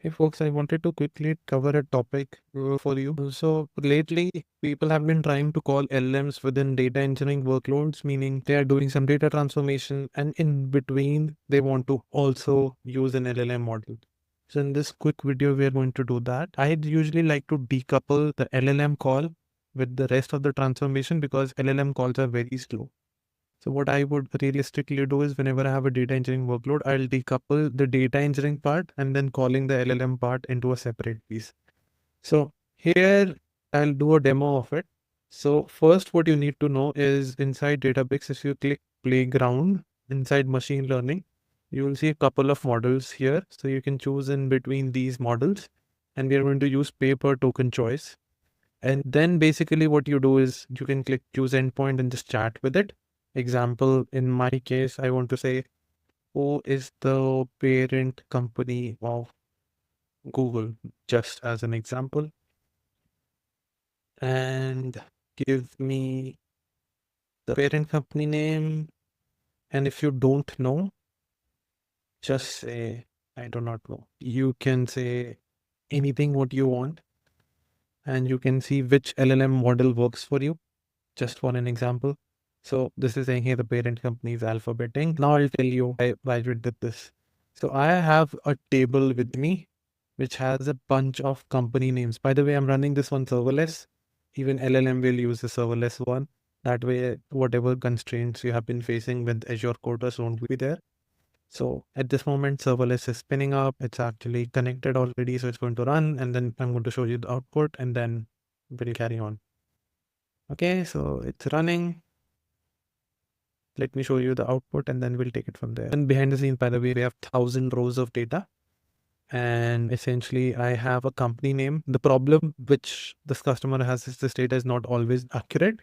Hey folks, I wanted to quickly cover a topic for you. So lately, people have been trying to call LLMs within data engineering workloads, meaning they are doing some data transformation, and in between, they want to also use an LLM model. So in this quick video, we are going to do that. I'd usually like to decouple the LLM call with the rest of the transformation because LLM calls are very slow. So what I would realistically do is whenever I have a data engineering workload, I'll decouple the data engineering part and then calling the LLM part into a separate piece. So here I'll do a demo of it. So first what you need to know is inside Databricks, if you click playground inside machine learning, you will see a couple of models here. So you can choose in between these models and we are going to use pay per token choice. And then basically what you do is you can click choose endpoint and just chat with it. Example, in my case, I want to say, who is the parent company of Google, just as an example. And give me the parent company name. And if you don't know, just say, I do not know. You can say anything what you want. And you can see which LLM model works for you, just for an example. So this is saying here the parent company is Alphabet Inc. Now I'll tell you why we did this. So I have a table with me which has a bunch of company names. By the way, I'm running this one serverless. Even LLM will use the serverless one. That way, whatever constraints you have been facing with Azure Coders won't be there. So at this moment, serverless is spinning up. It's actually connected already. So it's going to run and then I'm going to show you the output and then we'll carry on. Okay, so it's running. Let me show you the output and then we'll take it from there. And behind the scenes, by the way, we have 1,000 rows of data. And essentially, I have a company name. The problem which this customer has is this data is not always accurate.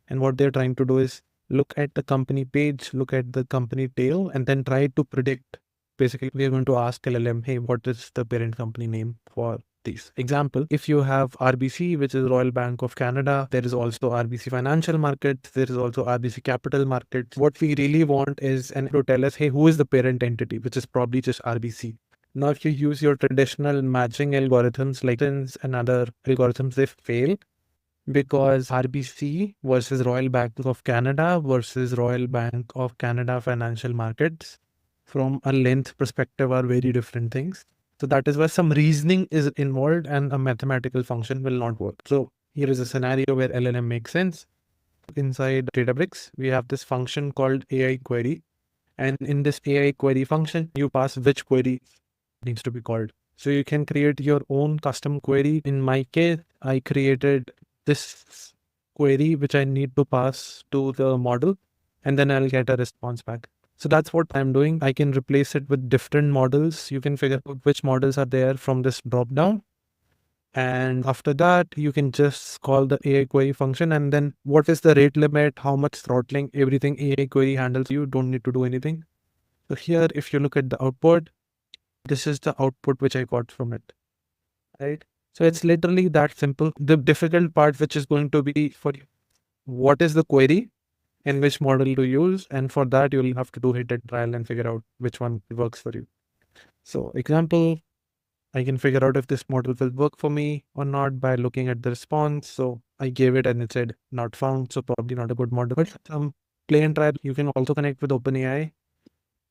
And what they're trying to do is look at the company page, look at the company tail, and then try to predict. Basically, we are going to ask LLM, hey, what is the parent company name for these? Example, if you have RBC, which is Royal Bank of Canada, there is also RBC Financial Markets, there is also RBC Capital Markets. What we really want is an to tell us, hey, who is the parent entity, which is probably just RBC. Now, if you use your traditional matching algorithms like this and other algorithms, they fail because RBC versus Royal Bank of Canada versus Royal Bank of Canada financial markets from a length perspective are very different things. So that is why some reasoning is involved and a mathematical function will not work. So here is a scenario where LLM makes sense. Inside Databricks, we have this function called AI query. And in this AI query function, you pass which query needs to be called. So you can create your own custom query. In my case, I created this query, which I need to pass to the model, and then I'll get a response back. So that's what I'm doing. I can replace it with different models. You can figure out which models are there from this drop down. And after that, you can just call the AI query function. And then what is the rate limit, how much throttling, everything AI query handles. You don't need to do anything. So here, if you look at the output, this is the output which I got from it, right? So it's literally that simple. The difficult part, which is going to be for you, what is the query and which model to use. And for that, you'll have to do hit and trial and figure out which one works for you. So example, I can figure out if this model will work for me or not by looking at the response. So I gave it and it said not found. So probably not a good model, but play and try. You can also connect with OpenAI.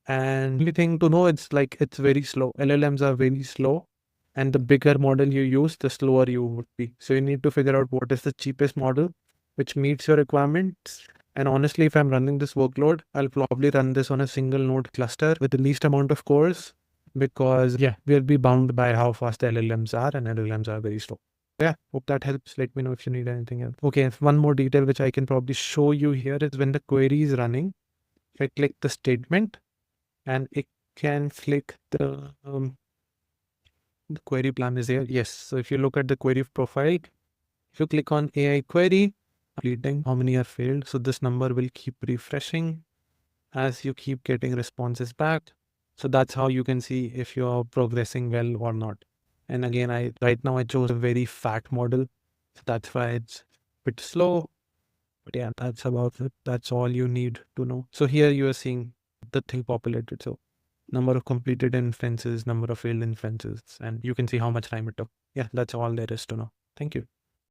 And only thing to know, it's like it's very slow. LLMs are very slow. And the bigger model you use, the slower you would be. So you need to figure out what is the cheapest model which meets your requirements. And honestly, if I'm running this workload, I'll probably run this on a single node cluster with the least amount of cores because we'll be bound by how fast the LLMs are and LLMs are very slow. Yeah, hope that helps. Let me know if you need anything else. Okay, one more detail which I can probably show you here is when the query is running, if I click the statement and it can click the query plan is here. Yes. So if you look at the query profile, if you click on AI query, completing how many are failed. So this number will keep refreshing as you keep getting responses back. So that's how you can see if you're progressing well or not. And again, right now I chose a very fat model. So that's why it's a bit slow. But yeah, that's about it. That's all you need to know. So here you are seeing the thing populated. So number of completed inferences, number of failed inferences, and you can see how much time it took. Yeah, that's all there is to know. Thank you.